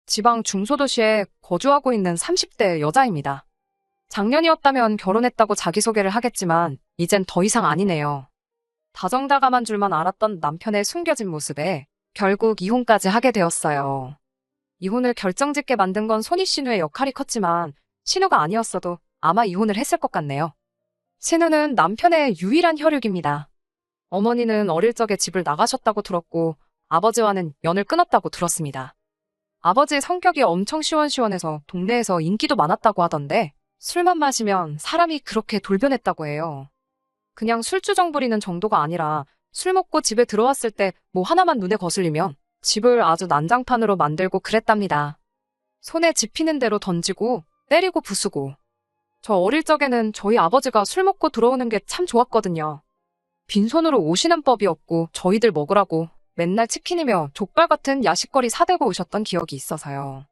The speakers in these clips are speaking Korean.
지방 중소도시에 거주하고 있는 30대 여자입니다. 작년이었다면 결혼했다고 자기소개를 하겠지만 이젠 더 이상 아니네요. 다정다감한 줄만 알았던 남편의 숨겨진 모습에 결국 이혼까지 하게 되었어요. 이혼을 결정짓게 만든 건 손희 신우의 역할이 컸지만 신우가 아니었어도 아마 이혼을 했을 것 같네요. 신우는 남편의 유일한 혈육입니다. 어머니는 어릴 적에 집을 나가셨다고 들었고 아버지와는 연을 끊었다고 들었습니다. 아버지의 성격이 엄청 시원시원해서 동네에서 인기도 많았다고 하던데 술만 마시면 사람이 그렇게 돌변했다고 해요. 그냥 술주정 부리는 정도가 아니라 술 먹고 집에 들어왔을 때 뭐 하나만 눈에 거슬리면 집을 아주 난장판으로 만들고 그랬답니다. 손에 집히는 대로 던지고 때리고 부수고. 저 어릴 적에는 저희 아버지가 술 먹고 들어오는 게 참 좋았거든요. 빈손으로 오시는 법이 없고 저희들 먹으라고 맨날 치킨이며 족발 같은 야식거리 사들고 오셨던 기억이 있어서요.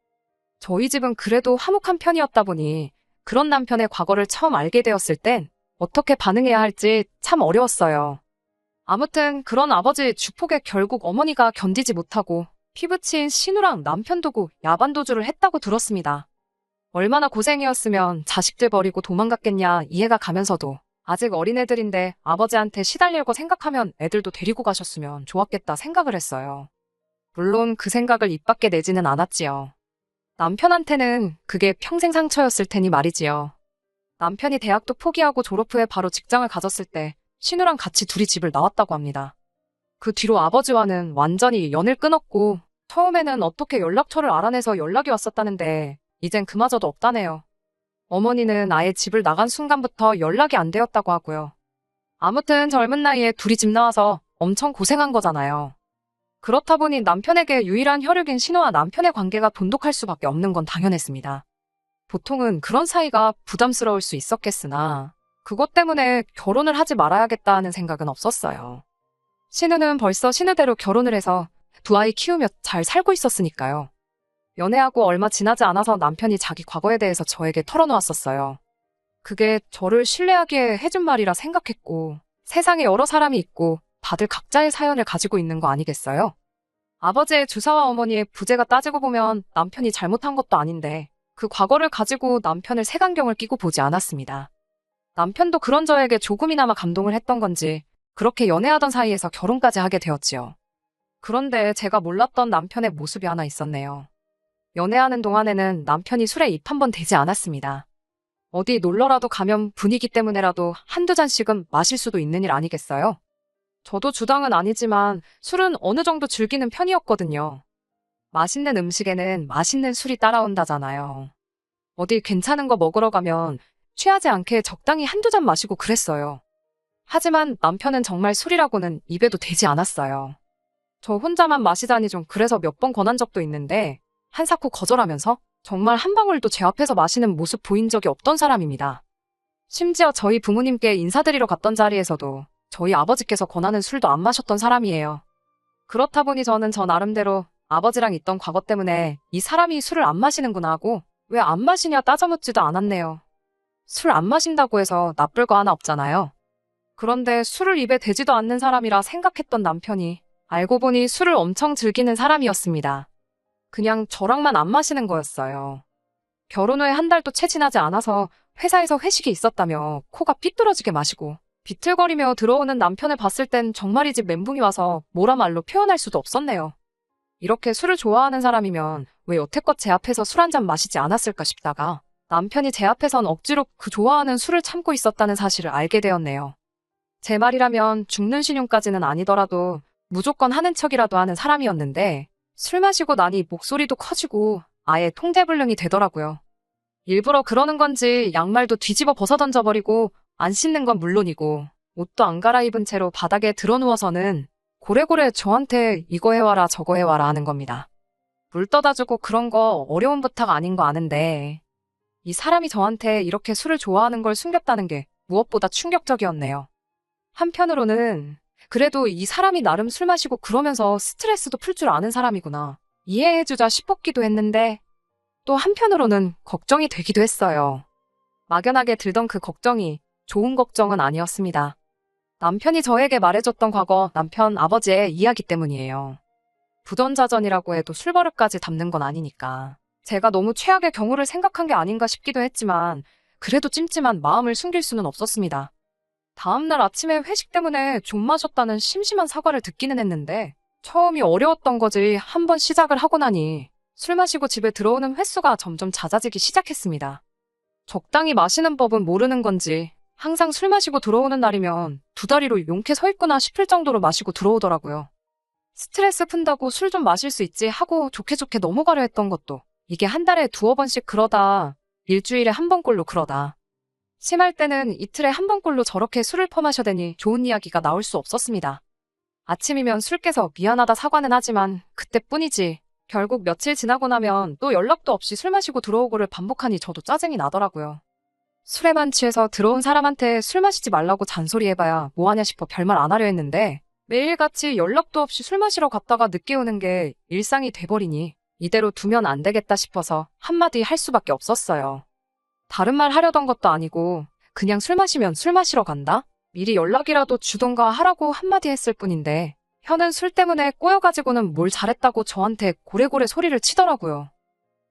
저희 집은 그래도 화목한 편이었다 보니 그런 남편의 과거를 처음 알게 되었을 땐 어떻게 반응해야 할지 참 어려웠어요. 아무튼 그런 아버지의 주폭에 결국 어머니가 견디지 못하고 피부치인 신우랑 남편 두고 야반도주를 했다고 들었습니다. 얼마나 고생이었으면 자식들 버리고 도망갔겠냐 이해가 가면서도 아직 어린애들인데 아버지한테 시달릴 거 생각하면 애들도 데리고 가셨으면 좋았겠다 생각을 했어요. 물론 그 생각을 입 밖에 내지는 않았지요. 남편한테는 그게 평생 상처였을 테니 말이지요. 남편이 대학도 포기하고 졸업 후에 바로 직장을 가졌을 때 신우랑 같이 둘이 집을 나왔다고 합니다. 그 뒤로 아버지와는 완전히 연을 끊었고 처음에는 어떻게 연락처를 알아내서 연락이 왔었다는데 이젠 그마저도 없다네요. 어머니는 아예 집을 나간 순간부터 연락이 안 되었다고 하고요. 아무튼 젊은 나이에 둘이 집 나와서 엄청 고생한 거잖아요. 그렇다 보니 남편에게 유일한 혈육인 신우와 남편의 관계가 돈독할 수밖에 없는 건 당연했습니다. 보통은 그런 사이가 부담스러울 수 있었겠으나 그것 때문에 결혼을 하지 말아야겠다 하는 생각은 없었어요. 신우는 벌써 신우대로 결혼을 해서 두 아이 키우며 잘 살고 있었으니까요. 연애하고 얼마 지나지 않아서 남편이 자기 과거에 대해서 저에게 털어놓았었어요. 그게 저를 신뢰하게 해준 말이라 생각했고 세상에 여러 사람이 있고 다들 각자의 사연을 가지고 있는 거 아니겠어요? 아버지의 주사와 어머니의 부재가 따지고 보면 남편이 잘못한 것도 아닌데 그 과거를 가지고 남편을 색안경을 끼고 보지 않았습니다. 남편도 그런 저에게 조금이나마 감동을 했던 건지 그렇게 연애하던 사이에서 결혼까지 하게 되었지요. 그런데 제가 몰랐던 남편의 모습이 하나 있었네요. 연애하는 동안에는 남편이 술에 입 한 번 대지 않았습니다. 어디 놀러라도 가면 분위기 때문에라도 한두 잔씩은 마실 수도 있는 일 아니겠어요? 저도 주당은 아니지만 술은 어느 정도 즐기는 편이었거든요. 맛있는 음식에는 맛있는 술이 따라온다잖아요. 어디 괜찮은 거 먹으러 가면 취하지 않게 적당히 한두 잔 마시고 그랬어요. 하지만 남편은 정말 술이라고는 입에도 대지 않았어요. 저 혼자만 마시자니 좀 그래서 몇 번 권한 적도 있는데 한사코 거절하면서 정말 한 방울도 제 앞에서 마시는 모습 보인 적이 없던 사람입니다. 심지어 저희 부모님께 인사드리러 갔던 자리에서도 저희 아버지께서 권하는 술도 안 마셨던 사람이에요. 그렇다 보니 저는 저 나름대로 아버지랑 있던 과거 때문에 이 사람이 술을 안 마시는구나 하고 왜 안 마시냐 따져묻지도 않았네요. 술 안 마신다고 해서 나쁠 거 하나 없잖아요. 그런데 술을 입에 대지도 않는 사람이라 생각했던 남편이 알고 보니 술을 엄청 즐기는 사람이었습니다. 그냥 저랑만 안 마시는 거였어요. 결혼 후에 한 달도 채 지나지 않아서 회사에서 회식이 있었다며 코가 삐뚤어지게 마시고 비틀거리며 들어오는 남편을 봤을 땐 정말이지 멘붕이 와서 뭐라 말로 표현할 수도 없었네요. 이렇게 술을 좋아하는 사람이면 왜 여태껏 제 앞에서 술 한 잔 마시지 않았을까 싶다가 남편이 제 앞에선 억지로 그 좋아하는 술을 참고 있었다는 사실을 알게 되었네요. 제 말이라면 죽는 신용까지는 아니더라도 무조건 하는 척이라도 하는 사람이었는데 술 마시고 나니 목소리도 커지고 아예 통제불능이 되더라고요. 일부러 그러는 건지 양말도 뒤집어 벗어 던져버리고 안 씻는 건 물론이고 옷도 안 갈아입은 채로 바닥에 드러누워서는 고래고래 저한테 이거 해와라 저거 해와라 하는 겁니다. 물 떠다 주고 그런 거 어려운 부탁 아닌 거 아는데 이 사람이 저한테 이렇게 술을 좋아하는 걸 숨겼다는 게 무엇보다 충격적이었네요. 한편으로는 그래도 이 사람이 나름 술 마시고 그러면서 스트레스도 풀 줄 아는 사람이구나 이해해주자 싶었기도 했는데 또 한편으로는 걱정이 되기도 했어요. 막연하게 들던 그 걱정이 좋은 걱정은 아니었습니다. 남편이 저에게 말해줬던 과거 남편 아버지의 이야기 때문이에요. 부전자전이라고 해도 술버릇까지 담는 건 아니니까. 제가 너무 최악의 경우를 생각한 게 아닌가 싶기도 했지만 그래도 찜찜한 마음을 숨길 수는 없었습니다. 다음날 아침에 회식 때문에 좀 마셨다는 심심한 사과를 듣기는 했는데 처음이 어려웠던 거지 한 번 시작을 하고 나니 술 마시고 집에 들어오는 횟수가 점점 잦아지기 시작했습니다. 적당히 마시는 법은 모르는 건지 항상 술 마시고 들어오는 날이면 두 다리로 용케 서 있구나 싶을 정도로 마시고 들어오더라고요. 스트레스 푼다고 술 좀 마실 수 있지 하고 좋게 좋게 넘어가려 했던 것도 이게 한 달에 두어 번씩 그러다 일주일에 한 번꼴로 그러다 심할 때는 이틀에 한 번꼴로 저렇게 술을 퍼마셔대니 좋은 이야기가 나올 수 없었습니다. 아침이면 술 깨서 미안하다 사과는 하지만 그때뿐이지 결국 며칠 지나고 나면 또 연락도 없이 술 마시고 들어오고를 반복하니 저도 짜증이 나더라고요. 술에만 취해서 들어온 사람한테 술 마시지 말라고 잔소리해봐야 뭐하냐 싶어 별말 안 하려 했는데 매일같이 연락도 없이 술 마시러 갔다가 늦게 오는 게 일상이 돼버리니 이대로 두면 안 되겠다 싶어서 한마디 할 수밖에 없었어요. 다른 말 하려던 것도 아니고 그냥 술 마시면 술 마시러 간다? 미리 연락이라도 주던가 하라고 한마디 했을 뿐인데 현은 술 때문에 꼬여가지고는 뭘 잘했다고 저한테 고래고래 소리를 치더라고요.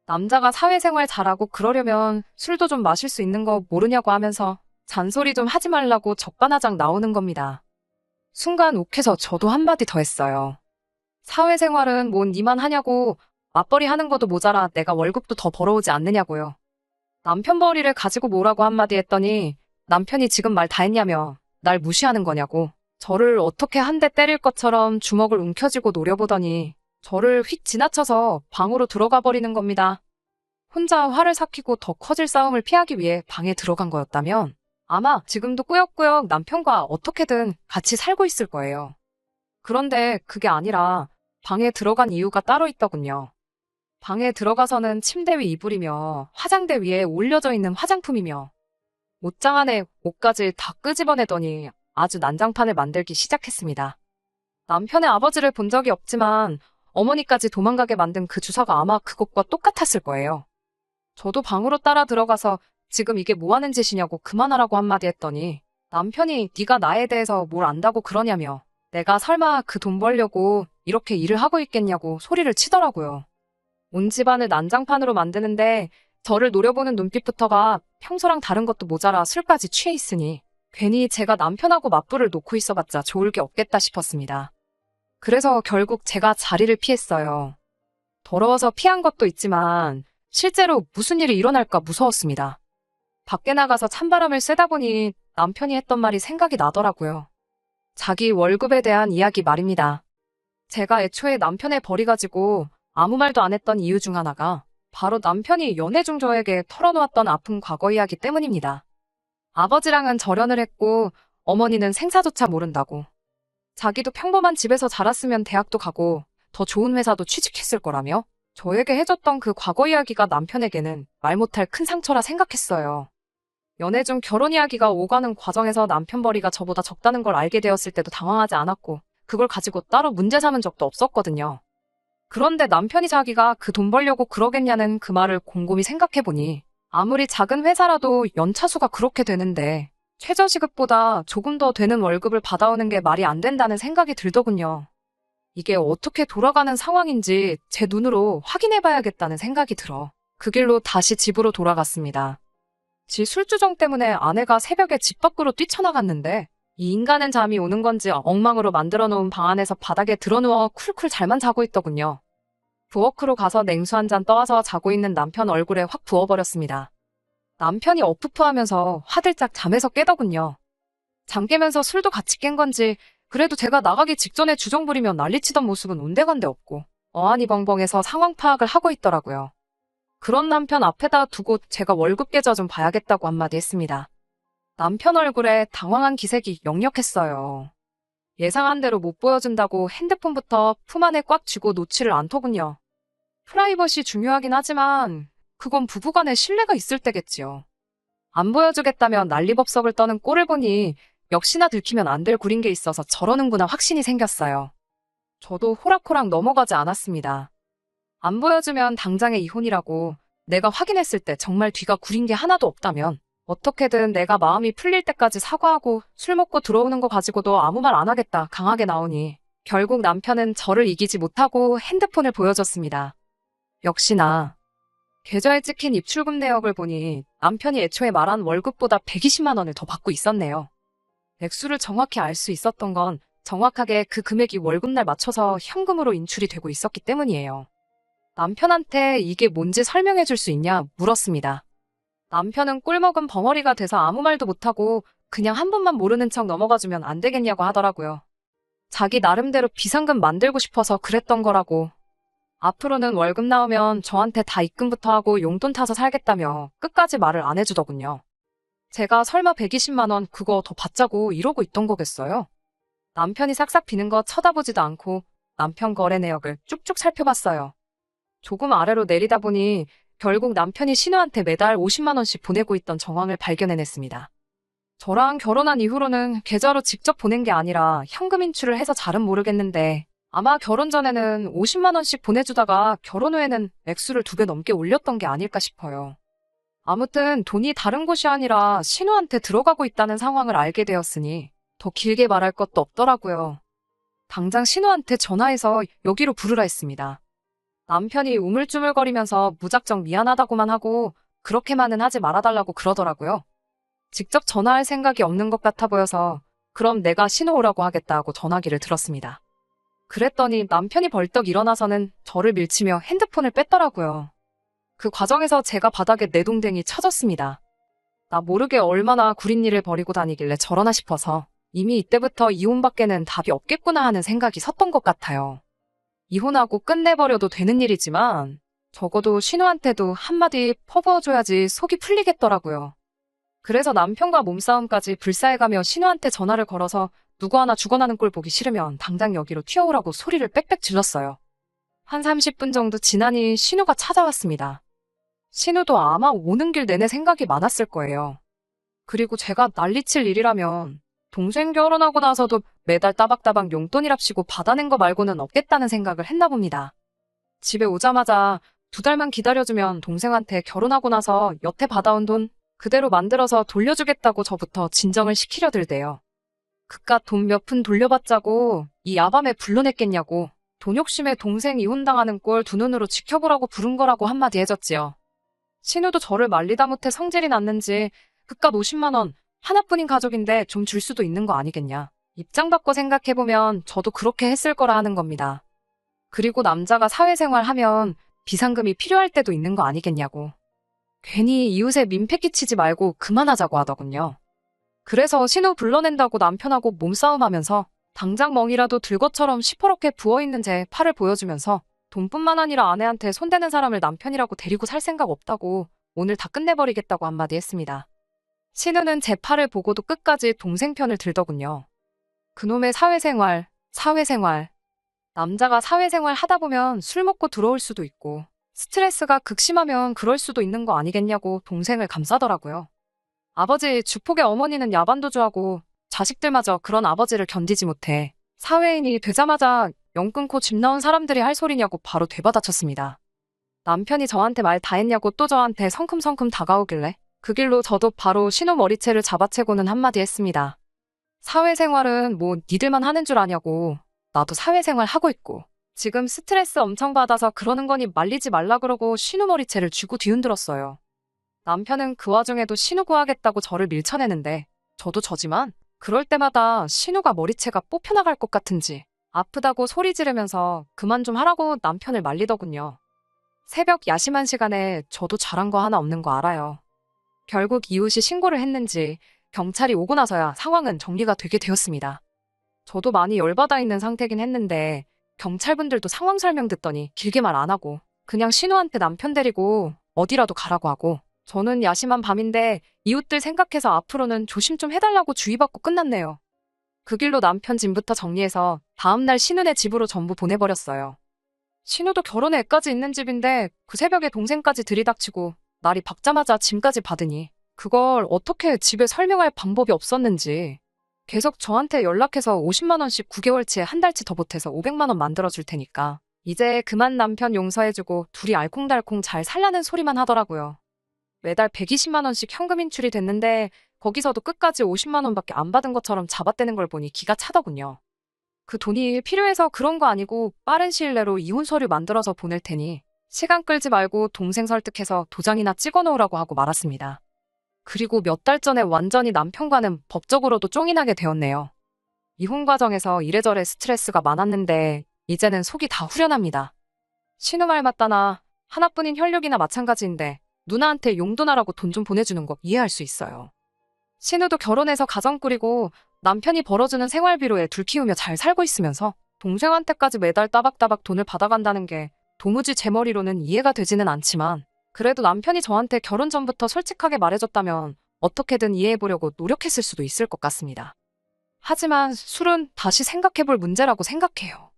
남자가 사회생활 잘하고 그러려면 술도 좀 마실 수 있는 거 모르냐고 하면서 잔소리 좀 하지 말라고 적반하장 나오는 겁니다. 순간 욱해서 저도 한마디 더 했어요. 사회생활은 뭔 니만 하냐고 맞벌이 하는 것도 모자라 내가 월급도 더 벌어오지 않느냐고요. 남편 벌이를 가지고 뭐라고 한마디 했더니 남편이 지금 말 다 했냐며 날 무시하는 거냐고 저를 어떻게 한 대 때릴 것처럼 주먹을 움켜쥐고 노려보더니 저를 휙 지나쳐서 방으로 들어가 버리는 겁니다. 혼자 화를 삭히고 더 커질 싸움을 피하기 위해 방에 들어간 거였다면 아마 지금도 꾸역꾸역 남편과 어떻게든 같이 살고 있을 거예요. 그런데 그게 아니라 방에 들어간 이유가 따로 있더군요. 방에 들어가서는 침대 위 이불이며 화장대 위에 올려져 있는 화장품이며 옷장 안에 옷까지 다 끄집어내더니 아주 난장판을 만들기 시작했습니다. 남편의 아버지를 본 적이 없지만 어머니까지 도망가게 만든 그 주사가 아마 그것과 똑같았을 거예요. 저도 방으로 따라 들어가서 지금 이게 뭐 하는 짓이냐고 그만하라고 한마디 했더니 남편이 네가 나에 대해서 뭘 안다고 그러냐며 내가 설마 그 돈 벌려고 이렇게 일을 하고 있겠냐고 소리를 치더라고요. 온 집안을 난장판으로 만드는데 저를 노려보는 눈빛부터가 평소랑 다른 것도 모자라 술까지 취해 있으니 괜히 제가 남편하고 맞불을 놓고 있어봤자 좋을 게 없겠다 싶었습니다. 그래서 결국 제가 자리를 피했어요. 더러워서 피한 것도 있지만 실제로 무슨 일이 일어날까 무서웠습니다. 밖에 나가서 찬바람을 쐬다 보니 남편이 했던 말이 생각이 나더라고요. 자기 월급에 대한 이야기 말입니다. 제가 애초에 남편의 벌이 가지고 아무 말도 안 했던 이유 중 하나가 바로 남편이 연애 중 저에게 털어놓았던 아픈 과거 이야기 때문입니다. 아버지랑은 절연을 했고 어머니는 생사조차 모른다고. 자기도 평범한 집에서 자랐으면 대학도 가고 더 좋은 회사도 취직했을 거라며 저에게 해줬던 그 과거 이야기가 남편에게는 말 못할 큰 상처라 생각했어요. 연애 중 결혼 이야기가 오가는 과정에서 남편 벌이가 저보다 적다는 걸 알게 되었을 때도 당황하지 않았고 그걸 가지고 따로 문제 삼은 적도 없었거든요. 그런데 남편이 자기가 그 돈 벌려고 그러겠냐는 그 말을 곰곰이 생각해보니 아무리 작은 회사라도 연차수가 그렇게 되는데 최저시급보다 조금 더 되는 월급을 받아오는 게 말이 안 된다는 생각이 들더군요. 이게 어떻게 돌아가는 상황인지 제 눈으로 확인해봐야겠다는 생각이 들어 그 길로 다시 집으로 돌아갔습니다. 지 술주정 때문에 아내가 새벽에 집 밖으로 뛰쳐나갔는데 이 인간은 잠이 오는 건지 엉망으로 만들어 놓은 방 안에서 바닥에 드러누워 쿨쿨 잘만 자고 있더군요. 부엌으로 가서 냉수 한 잔 떠와서 자고 있는 남편 얼굴에 확 부어버렸습니다. 남편이 어프프하면서 화들짝 잠에서 깨더군요. 잠 깨면서 술도 같이 깬 건지 그래도 제가 나가기 직전에 주정 부리며 난리치던 모습은 온데간데 없고 어안이 벙벙해서 상황 파악을 하고 있더라고요. 그런 남편 앞에다 두고 제가 월급 계좌 좀 봐야겠다고 한마디 했습니다. 남편 얼굴에 당황한 기색이 역력했어요. 예상한 대로 못 보여준다고 핸드폰부터 품 안에 꽉 쥐고 놓지를 않더군요. 프라이버시 중요하긴 하지만 그건 부부간에 신뢰가 있을 때겠지요. 안 보여주겠다며 난리법석을 떠는 꼴을 보니 역시나 들키면 안 될 굴인 게 있어서 저러는구나 확신이 생겼어요. 저도 호락호락 넘어가지 않았습니다. 안 보여주면 당장의 이혼이라고 내가 확인했을 때 정말 뒤가 구린 게 하나도 없다면 어떻게든 내가 마음이 풀릴 때까지 사과하고 술 먹고 들어오는 거 가지고도 아무 말 안 하겠다 강하게 나오니 결국 남편은 저를 이기지 못하고 핸드폰을 보여줬습니다. 역시나 계좌에 찍힌 입출금 내역을 보니 남편이 애초에 말한 월급보다 120만 원을 더 받고 있었네요. 액수를 정확히 알 수 있었던 건 정확하게 그 금액이 월급날 맞춰서 현금으로 인출이 되고 있었기 때문이에요. 남편한테 이게 뭔지 설명해 줄 수 있냐 물었습니다. 남편은 꿀먹은 벙어리가 돼서 아무 말도 못하고 그냥 한 번만 모르는 척 넘어가주면 안 되겠냐고 하더라고요. 자기 나름대로 비상금 만들고 싶어서 그랬던 거라고. 앞으로는 월급 나오면 저한테 다 입금부터 하고 용돈 타서 살겠다며 끝까지 말을 안 해주더군요. 제가 설마 120만 원 그거 더 받자고 이러고 있던 거겠어요? 남편이 싹싹 비는 거 쳐다보지도 않고 남편 거래 내역을 쭉쭉 살펴봤어요. 조금 아래로 내리다 보니 결국 남편이 신우한테 매달 50만 원씩 보내고 있던 정황을 발견해냈습니다. 저랑 결혼한 이후로는 계좌로 직접 보낸 게 아니라 현금 인출을 해서 잘은 모르겠는데 아마 결혼 전에는 50만 원씩 보내주다가 결혼 후에는 액수를 2배 넘게 올렸던 게 아닐까 싶어요. 아무튼 돈이 다른 곳이 아니라 신우한테 들어가고 있다는 상황을 알게 되었으니 더 길게 말할 것도 없더라고요. 당장 신우한테 전화해서 여기로 부르라 했습니다. 남편이 우물쭈물거리면서 무작정 미안하다고만 하고 그렇게만은 하지 말아달라고 그러더라고요. 직접 전화할 생각이 없는 것 같아 보여서 그럼 내가 신우 오라고 하겠다 하고 전화기를 들었습니다. 그랬더니 남편이 벌떡 일어나서는 저를 밀치며 핸드폰을 뺐더라고요. 그 과정에서 제가 바닥에 내동댕이 쳐졌습니다. 나 모르게 얼마나 구린 일을 벌이고 다니길래 저러나 싶어서 이미 이때부터 이혼밖에는 답이 없겠구나 하는 생각이 섰던 것 같아요. 이혼하고 끝내버려도 되는 일이지만 적어도 신우한테도 한마디 퍼부어줘야지 속이 풀리겠더라고요. 그래서 남편과 몸싸움까지 불사해가며 신우한테 전화를 걸어서 누구 하나 죽어나는 꼴 보기 싫으면 당장 여기로 튀어오라고 소리를 빽빽 질렀어요. 한 30분 정도 지나니 신우가 찾아왔습니다. 신우도 아마 오는 길 내내 생각이 많았을 거예요. 그리고 제가 난리칠 일이라면 동생 결혼하고 나서도 매달 따박따박 용돈이랍시고 받아낸 거 말고는 없겠다는 생각을 했나 봅니다. 집에 오자마자 2달만 기다려주면 동생한테 결혼하고 나서 여태 받아온 돈 그대로 만들어서 돌려주겠다고 저부터 진정을 시키려 들대요. 그깟 돈 몇 푼 돌려받자고 이 야밤에 불러냈겠냐고 돈 욕심에 동생 이혼당하는 꼴 두 눈으로 지켜보라고 부른 거라고 한마디 해줬지요. 신우도 저를 말리다 못해 성질이 났는지 그깟 50만 원 하나뿐인 가족인데 좀 줄 수도 있는 거 아니겠냐. 입장 바꿔 생각해보면 저도 그렇게 했을 거라 하는 겁니다. 그리고 남자가 사회생활 하면 비상금이 필요할 때도 있는 거 아니겠냐고. 괜히 이웃에 민폐 끼치지 말고 그만하자고 하더군요. 그래서 신우 불러낸다고 남편하고 몸싸움하면서 당장 멍이라도 들 것처럼 시퍼렇게 부어있는 제 팔을 보여주면서 돈뿐만 아니라 아내한테 손대는 사람을 남편이라고 데리고 살 생각 없다고 오늘 다 끝내버리겠다고 한마디 했습니다. 신우는 제 팔을 보고도 끝까지 동생 편을 들더군요. 그놈의 사회생활. 남자가 사회생활 하다 보면 술 먹고 들어올 수도 있고 스트레스가 극심하면 그럴 수도 있는 거 아니겠냐고 동생을 감싸더라고요. 아버지 주폭의 어머니는 야반도주하고 자식들마저 그런 아버지를 견디지 못해 사회인이 되자마자 영 끊고 집 나온 사람들이 할 소리냐고 바로 되받아쳤습니다. 남편이 저한테 말 다 했냐고 또 저한테 성큼성큼 다가오길래 그 길로 저도 바로 신우 머리채를 잡아채고는 한마디 했습니다. 사회생활은 뭐 니들만 하는 줄 아냐고. 나도 사회생활 하고 있고 지금 스트레스 엄청 받아서 그러는 거니 말리지 말라 그러고 신우 머리채를 쥐고 뒤흔들었어요. 남편은 그 와중에도 신우 구하겠다고 저를 밀쳐내는데 저도 저지만 그럴 때마다 신우가 머리채가 뽑혀나갈 것 같은지 아프다고 소리 지르면서 그만 좀 하라고 남편을 말리더군요. 새벽 야심한 시간에 저도 잘한 거 하나 없는 거 알아요. 결국 이웃이 신고를 했는지 경찰이 오고 나서야 상황은 정리가 되게 되었습니다. 저도 많이 열받아 있는 상태긴 했는데 경찰분들도 상황 설명 듣더니 길게 말 안 하고 그냥 신우한테 남편 데리고 어디라도 가라고 하고 저는 야심한 밤인데 이웃들 생각해서 앞으로는 조심 좀 해달라고 주의받고 끝났네요. 그 길로 남편 짐부터 정리해서 다음날 신우네 집으로 전부 보내버렸어요. 신우도 결혼에 애까지 있는 집인데 그 새벽에 동생까지 들이닥치고 날이 밝자마자 짐까지 받으니 그걸 어떻게 집에 설명할 방법이 없었는지 계속 저한테 연락해서 50만 원씩 9개월치에 한 달치 더 보태서 500만 원 만들어줄 테니까 이제 그만 남편 용서해주고 둘이 알콩달콩 잘 살라는 소리만 하더라고요. 매달 120만 원씩 현금 인출이 됐는데 거기서도 끝까지 50만 원밖에 안 받은 것처럼 잡아떼는 걸 보니 기가 차더군요. 그 돈이 필요해서 그런 거 아니고 빠른 시일 내로 이혼 서류 만들어서 보낼 테니 시간 끌지 말고 동생 설득해서 도장이나 찍어 놓으라고 하고 말았습니다. 그리고 몇 달 전에 완전히 남편과는 법적으로도 쫑이 나게 되었네요. 이혼 과정에서 이래저래 스트레스가 많았는데 이제는 속이 다 후련합니다. 신우 말 맞다나 하나뿐인 혈육이나 마찬가지인데 누나한테 용돈하라고 돈 좀 보내주는 거 이해할 수 있어요. 신우도 결혼해서 가정 꾸리고 남편이 벌어주는 생활비로 애 둘 키우며 잘 살고 있으면서 동생한테까지 매달 따박따박 돈을 받아간다는 게 도무지 제 머리로는 이해가 되지는 않지만 그래도 남편이 저한테 결혼 전부터 솔직하게 말해줬다면 어떻게든 이해해보려고 노력했을 수도 있을 것 같습니다. 하지만 술은 다시 생각해볼 문제라고 생각해요.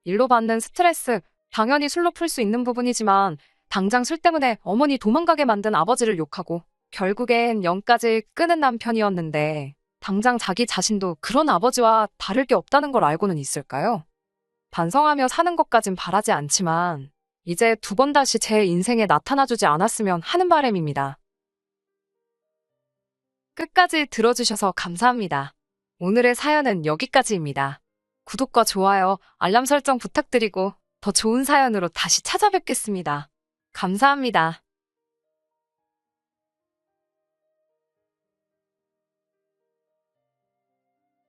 일로 받는 스트레스, 당연히 술로 풀 수 있는 부분이지만 당장 술 때문에 어머니 도망가게 만든 아버지를 욕하고 결국엔 영까지 끄는 남편이었는데 당장 자기 자신도 그런 아버지와 다를 게 없다는 걸 알고는 있을까요? 반성하며 사는 것까진 바라지 않지만 이제 두 번 다시 제 인생에 나타나주지 않았으면 하는 바람입니다. 끝까지 들어주셔서 감사합니다. 오늘의 사연은 여기까지입니다. 구독과 좋아요, 알람 설정 부탁드리고 더 좋은 사연으로 다시 찾아뵙겠습니다. 감사합니다.